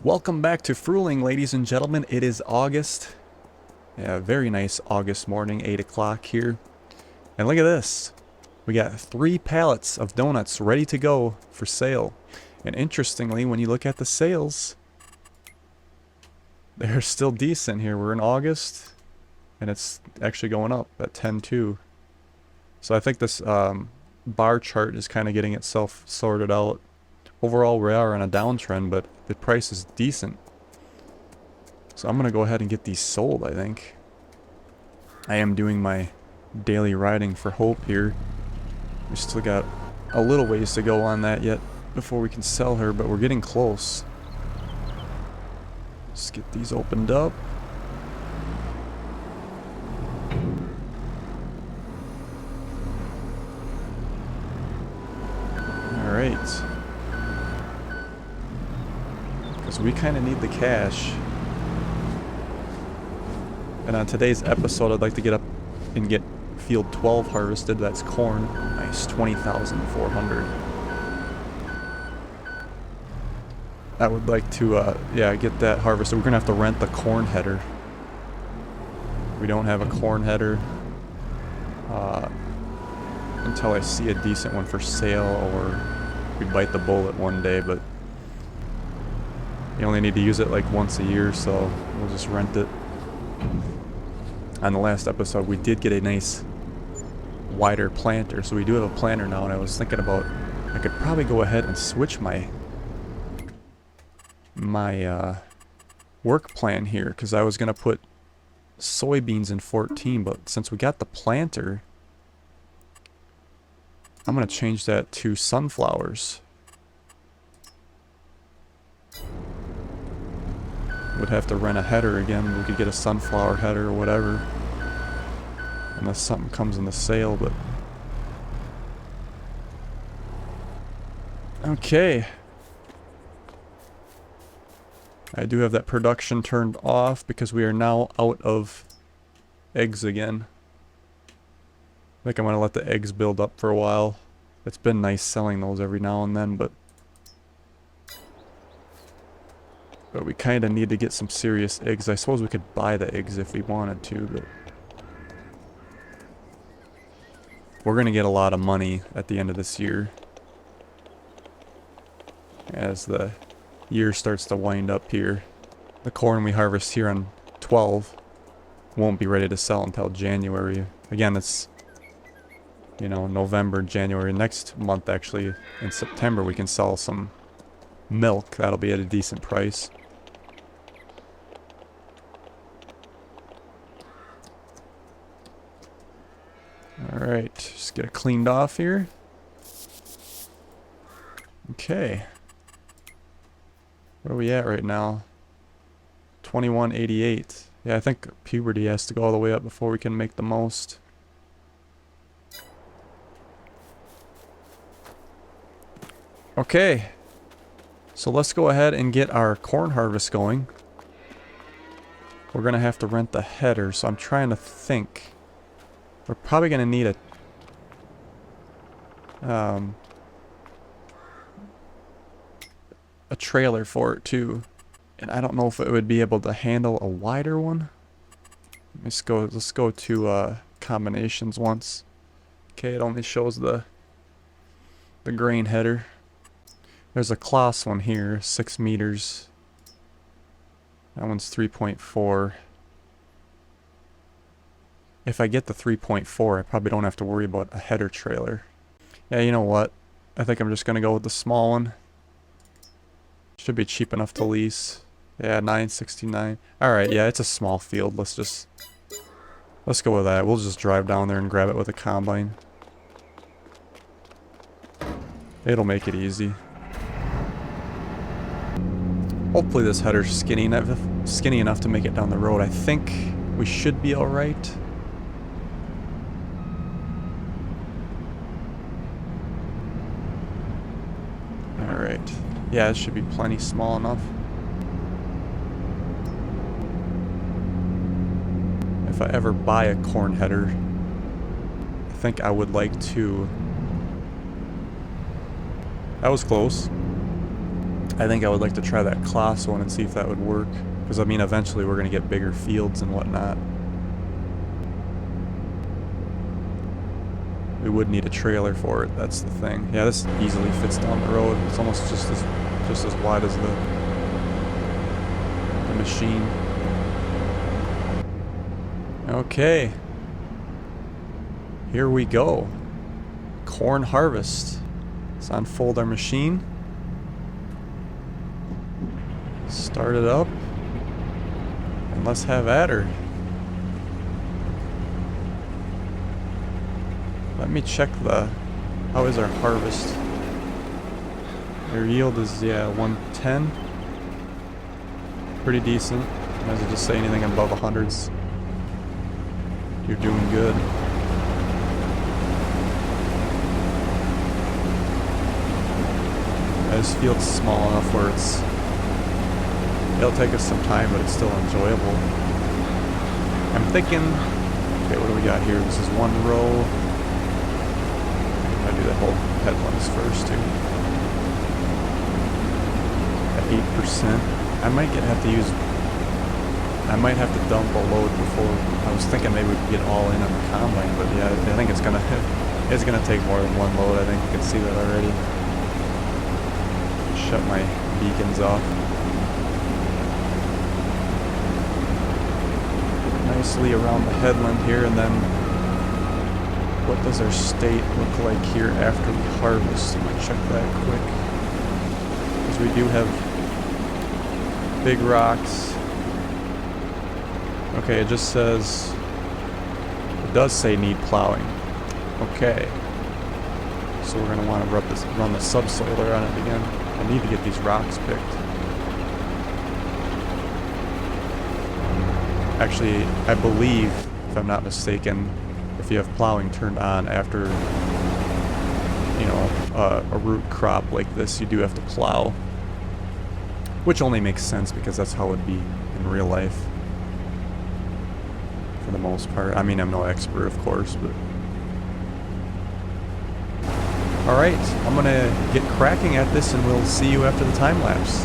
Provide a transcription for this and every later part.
Welcome back to Frühling, ladies and gentlemen. It is August. Yeah, very nice August morning, 8 o'clock here. And look at this. We got 3 pallets of donuts ready to go for sale. And interestingly, when you look at the sales, they're still decent here. We're in August, and it's actually going up at 10.2. So I think this bar chart is kind of getting itself sorted out. Overall, we are on a downtrend, but the price is decent. So I'm going to go ahead and get these sold, I think. I am doing my daily riding for hope here. We still got a little ways to go on that yet before we can sell her, but we're getting close. Let's get these opened up. Alright. Because we kind of need the cash. And on today's episode, I'd like to get up and get field 12 harvested. That's corn. Nice, 20,400. I would like to, get that harvested. We're going to have to rent the corn header. We don't have a corn header until I see a decent one for sale, or we bite the bullet one day, but you only need to use it like once a year, so we'll just rent it. On the last episode, we did get a nice wider planter, so we do have a planter now, and I was thinking about I could probably go ahead and switch my work plan here, because I was going to put soybeans in 14, but since we got the planter, I'm going to change that to sunflowers. Would have to rent a header again. We could get a sunflower header or whatever, unless something comes in the sale, but okay. I do have that production turned off because we are now out of eggs again. I think I'm going to let the eggs build up for a while. It's been nice selling those every now and then, but we kind of need to get some serious eggs. I suppose we could buy the eggs if we wanted to, but we're going to get a lot of money at the end of this year as the year starts to wind up here. The corn we harvest here on 12 won't be ready to sell until January. Again, it's, November, January. Next month, actually, in September, we can sell some milk. That'll be at a decent price. Alright, just get it cleaned off here. Okay. Where are we at right now? 2188. Yeah, I think puberty has to go all the way up before we can make the most. Okay. So let's go ahead and get our corn harvest going. We're going to have to rent the header, so I'm trying to think. We're probably going to need a trailer for it too. And I don't know if it would be able to handle a wider one. Let's go to combinations once. Okay, it only shows the grain header. There's a Kloss one here, 6 meters. That one's 3.4. If I get the 3.4, I probably don't have to worry about a header trailer. Yeah, you know what? I think I'm just going to go with the small one. Should be cheap enough to lease. Yeah, $9.69. Alright, yeah, it's a small field. Let's go with that. We'll just drive down there and grab it with a combine. It'll make it easy. Hopefully this header's skinny enough to make it down the road. I think we should be alright. Alright. Yeah, it should be plenty small enough. If I ever buy a corn header, I think I would like to... That was close. I think I would like to try that Class one and see if that would work. Because, I mean, eventually we're going to get bigger fields and whatnot. We would need a trailer for it, that's the thing. Yeah, this easily fits down the road. It's almost just as wide as the machine. Okay. Here we go. Corn harvest. Let's unfold our machine. Start it up. And let's have at her. Let me check how is our harvest? Our yield is, yeah, 110. Pretty decent. Might as well just say anything above 100s. You're doing good. This field's small enough where it'll take us some time, but it's still enjoyable. I'm thinking, okay, what do we got here? This is one row. Do the whole headlands first too. At 8%. I might have to dump a load before. I was thinking maybe we could get all in on the combine, but yeah, I think it's gonna take more than one load. I think you can see that already. Shut my beacons off. Nicely around the headland here, and then what does our state look like here after we harvest? I'm gonna check that quick. Because we do have big rocks. Okay, it just says, it does say need plowing. Okay. So we're gonna want to run the subsoiler on it again. I need to get these rocks picked. Actually, I believe, if I'm not mistaken, if you have plowing turned on after, you know, a root crop like this, you do have to plow. Which only makes sense because that's how it would be in real life. For the most part. I mean, I'm no expert, of course, but... Alright, I'm gonna get cracking at this and we'll see you after the time lapse.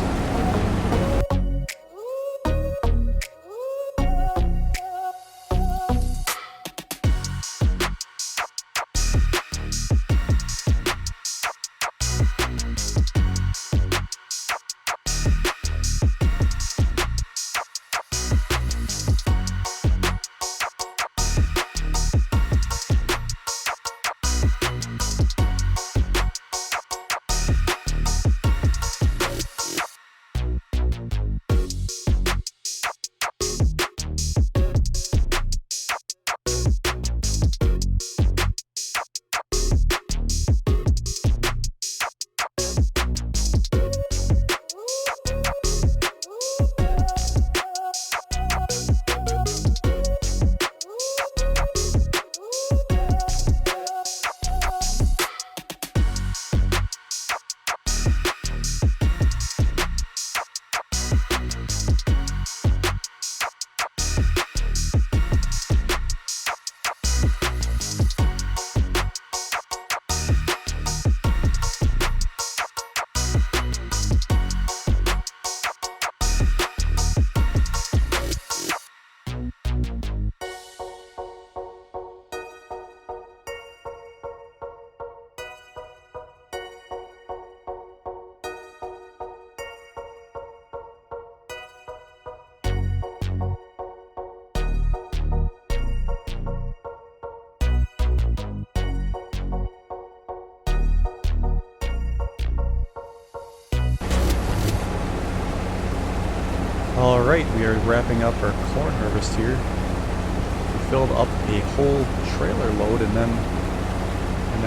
Alright, we are wrapping up our corn harvest here. We filled up a whole trailer load and then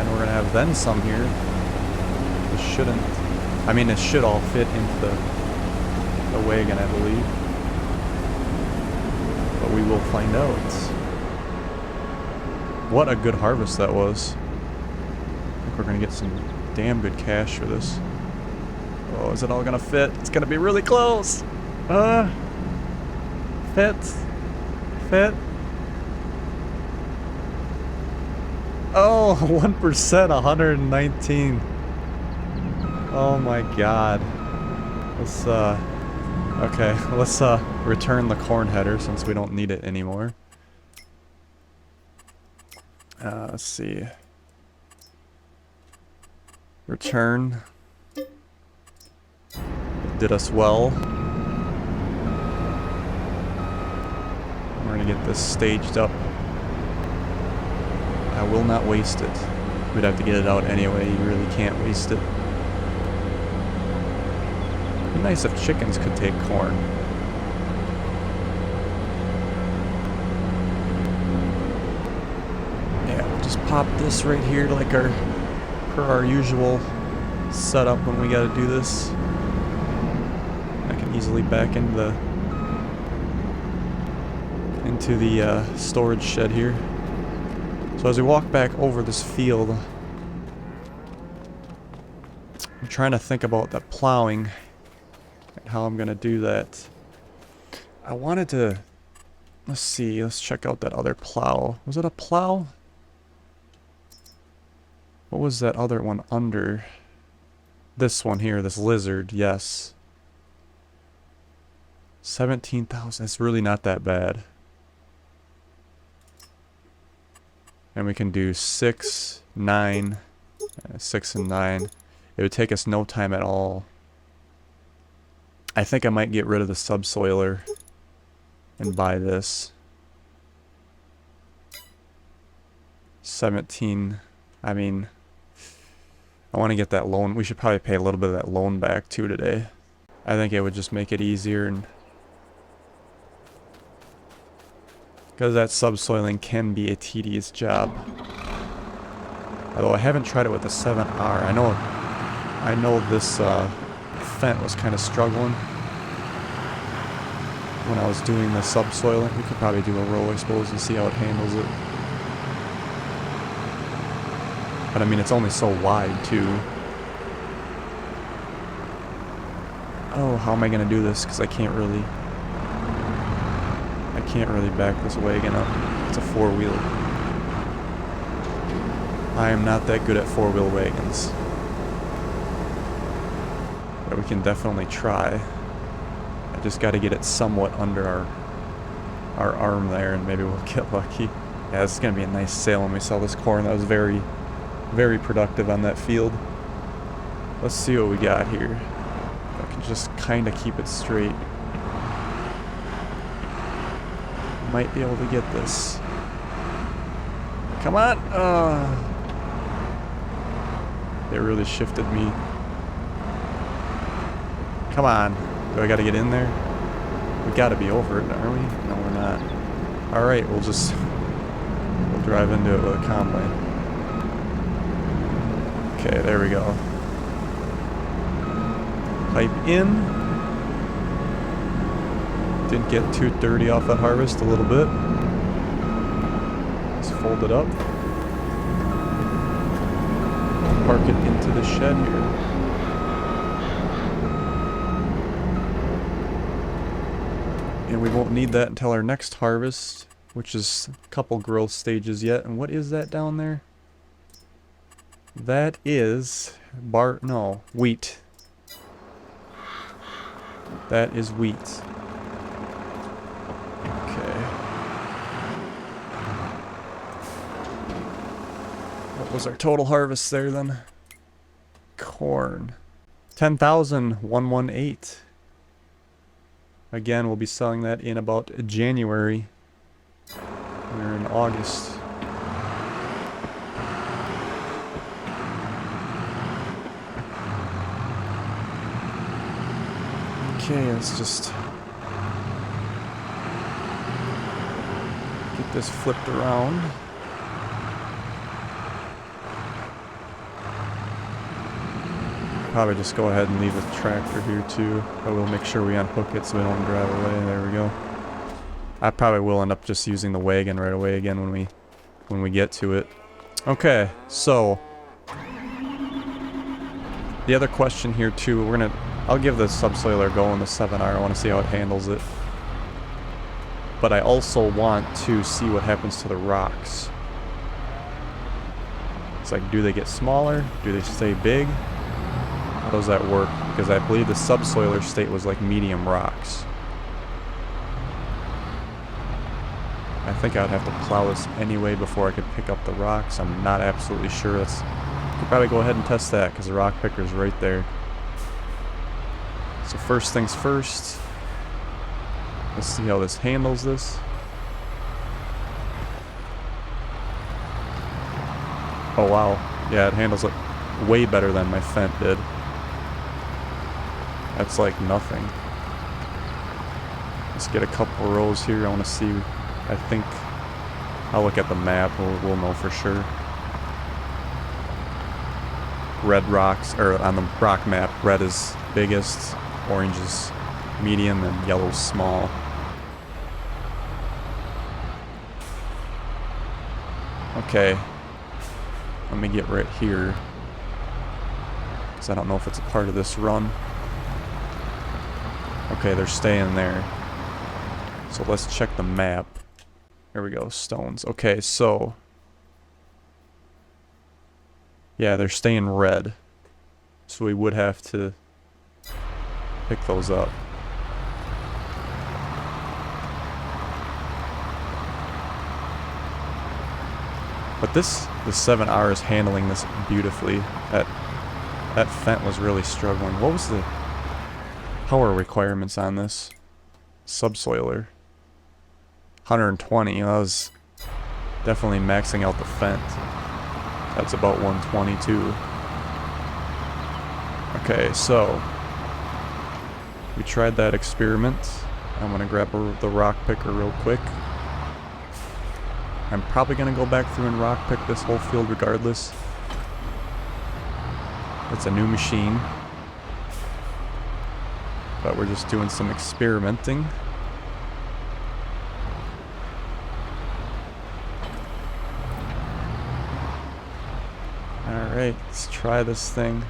we're gonna have then some here. This shouldn't, I mean it should all fit into the wagon, I believe. But we will find out. What a good harvest that was. I think we're gonna get some damn good cash for this. Oh, is it all gonna fit? It's gonna be really close! Fit. Oh, 1%, 119. Oh my god. Let's okay, let's return the corn header since we don't need it anymore. Let's see. Return. It did us well. We're gonna get this staged up. I will not waste it. We'd have to get it out anyway. You really can't waste it. It'd be nice if chickens could take corn. Yeah, we'll just pop this right here like per our usual setup when we gotta do this. I can easily back into the storage shed here. So as we walk back over this field, I'm trying to think about that plowing and how I'm gonna do that. I wanted to, let's see, let's check out that other plow. Was it a plow? What was that other one under? This one here, this lizard, yes. 17,000, it's really not that bad. And we can do 6, 9, 6 and 9. It would take us no time at all. I think I might get rid of the subsoiler and buy this. 17, I mean, I want to get that loan. We should probably pay a little bit of that loan back too today. I think it would just make it easier, and because that subsoiling can be a tedious job. Although I haven't tried it with the 7R. I know this Fent was kind of struggling when I was doing the subsoiling. We could probably do a row, I suppose, and see how it handles it. But I mean, it's only so wide too. Oh, how am I gonna do this? Because I can't really back this wagon up. It's a four-wheel. I am not that good at four-wheel wagons. But we can definitely try. I just got to get it somewhat under our arm there, and maybe we'll get lucky. Yeah, this is going to be a nice sale when we sell this corn. That was very, very productive on that field. Let's see what we got here. I can just kind of keep it straight. Might be able to get this. Come on! They really shifted me. Come on. Do I gotta get in there? We gotta be over it, are we? No, we're not. Alright, we'll drive into it with a combine. Okay, there we go. Pipe in. Didn't get too dirty off that harvest a little bit. Let's fold it up. Park it into the shed here. And we won't need that until our next harvest, which is a couple growth stages yet. And what is that down there? That is wheat. That is wheat. What was our total harvest there then? Corn. 10,118. Again, we'll be selling that in about January. We're in August. Okay, let's just get this flipped around. Probably just go ahead and leave the tractor here too, but we'll make sure we unhook it so we don't drive away. There we go. I probably will end up just using the wagon right away again when we get to it. Okay, so the other question here too, I'll give the subsoiler a go in the 7R. I want to see how it handles it. But I also want to see what happens to the rocks. It's like, do they get smaller? Do they stay big? does that work? Because I believe the subsoiler state was like medium rocks. I think I'd have to plow this anyway before I could pick up the rocks. I'm not absolutely sure. I could probably go ahead and test that because the rock picker's right there. So first things first, let's see how this handles this. Oh wow, yeah, it handles it way better than my Fent did. That's like nothing. Let's get a couple rows here. I want to see. I think I'll look at the map. We'll know for sure. Red rocks, or on the rock map, red is biggest, orange is medium, and yellow is small. Okay. Let me get right here, because I don't know if it's a part of this run. Okay, they're staying there. So let's check the map. Here we go, stones. Okay, so... yeah, they're staying red. So we would have to pick those up. But the 7R is handling this beautifully. That Fent was really struggling. What was the power requirements on this subsoiler? 120. That was definitely maxing out the Fent. That's about 122. Okay, so we tried that experiment. I'm gonna grab the rock picker real quick. I'm probably gonna go back through and rock pick this whole field regardless. It's a new machine, but we're just doing some experimenting. Alright, let's try this thing.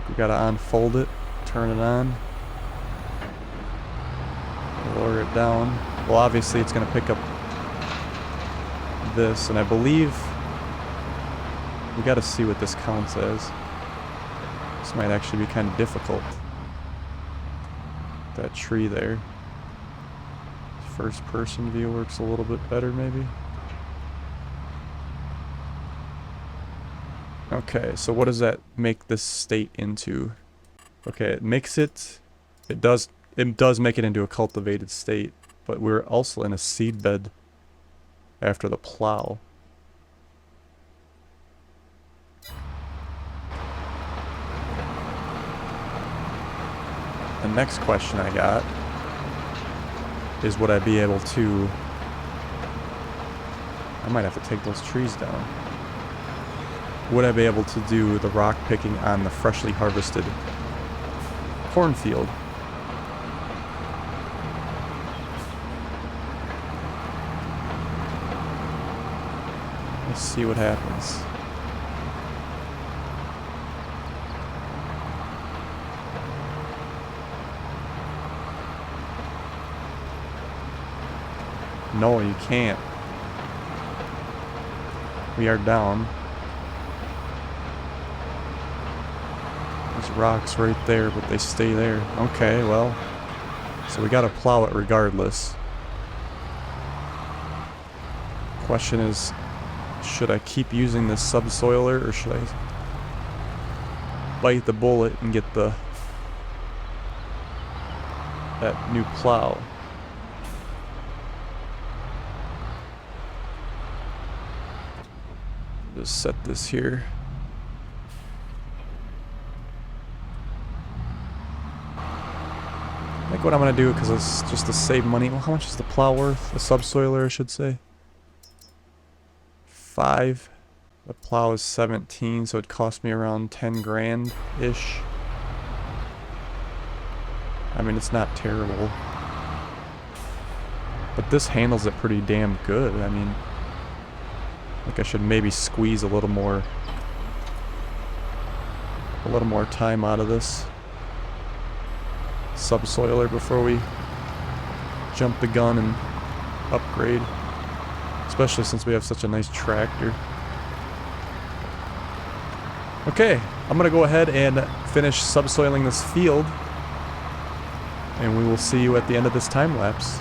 We gotta unfold it, turn it on, lower it down. Well, obviously it's gonna pick up this, and I believe we gotta see what this counts as. This might actually be kind of difficult. That tree there. First person view works a little bit better maybe. Okay, so what does that make this state into? Okay, it makes it, it does make it into a cultivated state, but we're also in a seed bed after the plow. The next question I got is, would I be able to... I might have to take those trees down. Would I be able to do the rock picking on the freshly harvested cornfield? Let's see what happens. No, you can't. We are down. There's rocks right there, but they stay there. Okay, well, so we gotta plow it regardless. Question is, should I keep using this subsoiler, or should I bite the bullet and get that new plow? Just set this here. I think what I'm gonna do, because it's just to save money. Well, how much is the plow worth? The subsoiler, I should say. 5. The plow is 17, so it cost me around 10 grand-ish. I mean, it's not terrible. But this handles it pretty damn good. I mean, I think I should maybe squeeze a little more time out of this subsoiler before we jump the gun and upgrade, especially since we have such a nice tractor. Okay, I'm gonna go ahead and finish subsoiling this field, and we will see you at the end of this time lapse.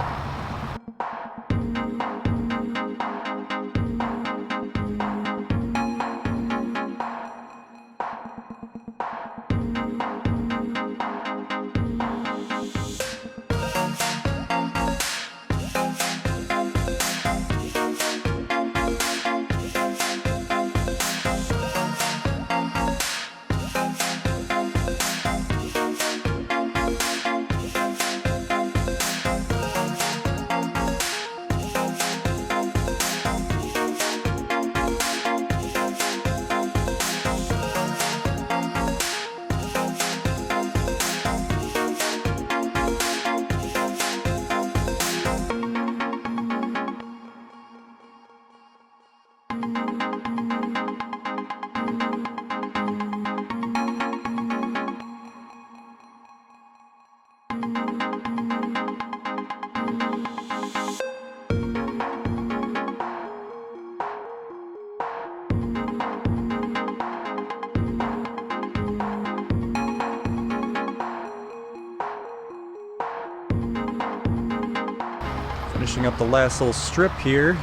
Finishing up the last little strip here,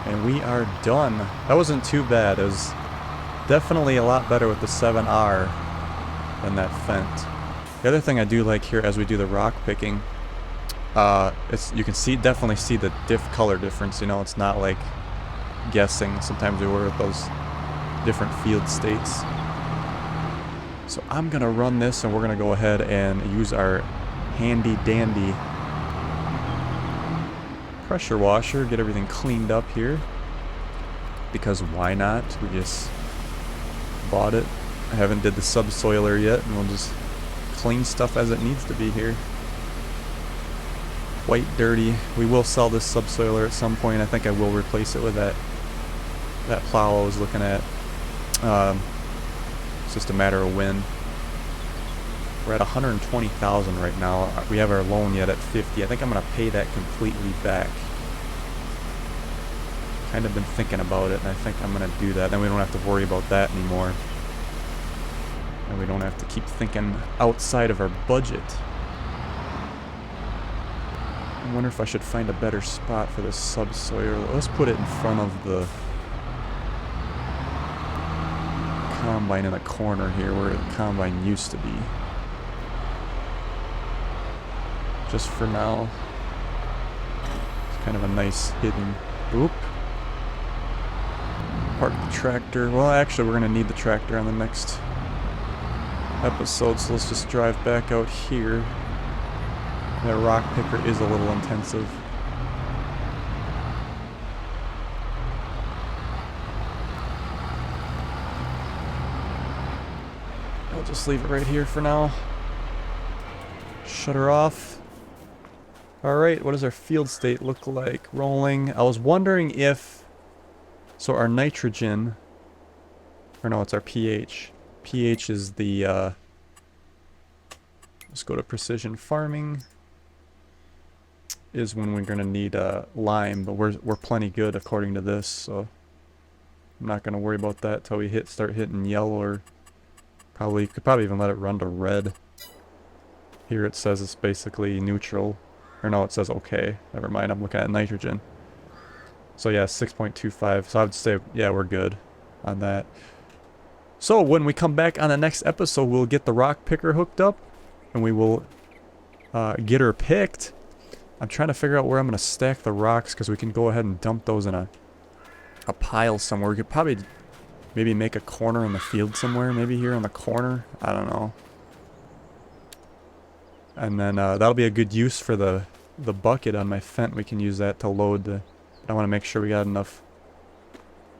and we are done. That wasn't too bad. It was definitely a lot better with the 7R than that Fent. The other thing I do like here as we do the rock picking, you can definitely see the color difference. You know, it's not like guessing. Sometimes we were with those different field states. So I'm gonna run this, and we're gonna go ahead and use our handy dandy pressure washer, get everything cleaned up here, because why not? We just bought it. I haven't did the subsoiler yet, and we'll just clean stuff as it needs to be here. Quite dirty. We will sell this subsoiler at some point. I think I will replace it with that plow I was looking at. It's just a matter of when. We're at 120,000 right now. We have our loan yet at 50. I think I'm gonna pay that completely back. Kind of been thinking about it, and I think I'm gonna do that. Then we don't have to worry about that anymore, and we don't have to keep thinking outside of our budget. I wonder if I should find a better spot for this subsoiler. Let's put it in front of the combine in the corner here, where the combine used to be. Just for now. It's kind of a nice hidden... Oop. Park the tractor. Well, actually, we're going to need the tractor on the next episode, so let's just drive back out here. That rock picker is a little intensive. I'll just leave it right here for now. Shut her off. Alright, what does our field state look like? Rolling. I was wondering if... So our nitrogen... Or no, it's our pH. pH is the... Let's go to precision farming. Is when we're going to need lime, but we're plenty good according to this, so... I'm not going to worry about that till we start hitting yellow, or... Could probably even let it run to red. Here it says it's basically neutral. Or no, it says okay. Never mind, I'm looking at nitrogen. So yeah, 6.25. So I would say, yeah, we're good on that. So when we come back on the next episode, we'll get the rock picker hooked up. And we will get her picked. I'm trying to figure out where I'm going to stack the rocks, because we can go ahead and dump those in a pile somewhere. We could probably maybe make a corner in the field somewhere. Maybe here in the corner. I don't know. And then that'll be a good use for the bucket on my Fent. We can use that to load the... I want to make sure we got enough,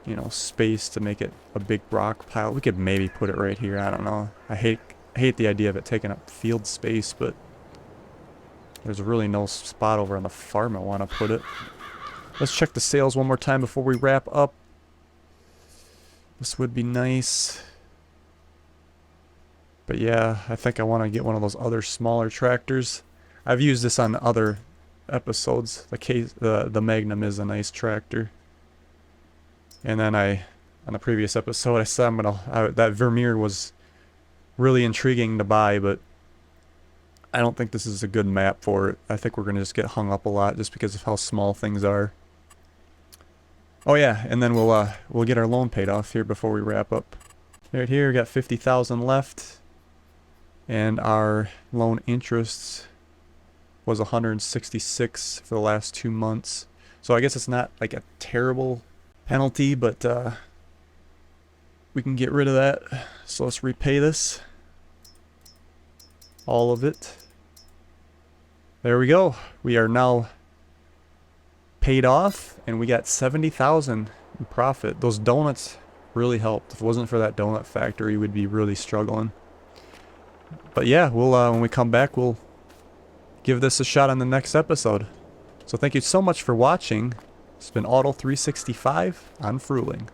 you know, space to make it a big rock pile. We could maybe put it right here. I don't know. I hate the idea of it taking up field space, but there's really no spot over on the farm I want to put it. Let's check the sales one more time before we wrap up. This would be nice. But yeah, I think I want to get one of those other smaller tractors. I've used this on other episodes. The Magnum is a nice tractor. And then I on the previous episode, I said that Vermeer was really intriguing to buy, but I don't think this is a good map for it. I think we're going to just get hung up a lot just because of how small things are. Oh yeah, and then we'll get our loan paid off here before we wrap up. Right here, we got 50,000 left, and our loan interest was 166 for the last 2 months. So I guess it's not like a terrible penalty, but we can get rid of that. So let's repay this. All of it. There we go. We are now paid off, and we got 70,000 in profit. Those donuts really helped. If it wasn't for that donut factory, we'd be really struggling. But yeah, we'll when we come back, we'll give this a shot on the next episode. So thank you so much for watching. It's been Auto 365 on Frühling.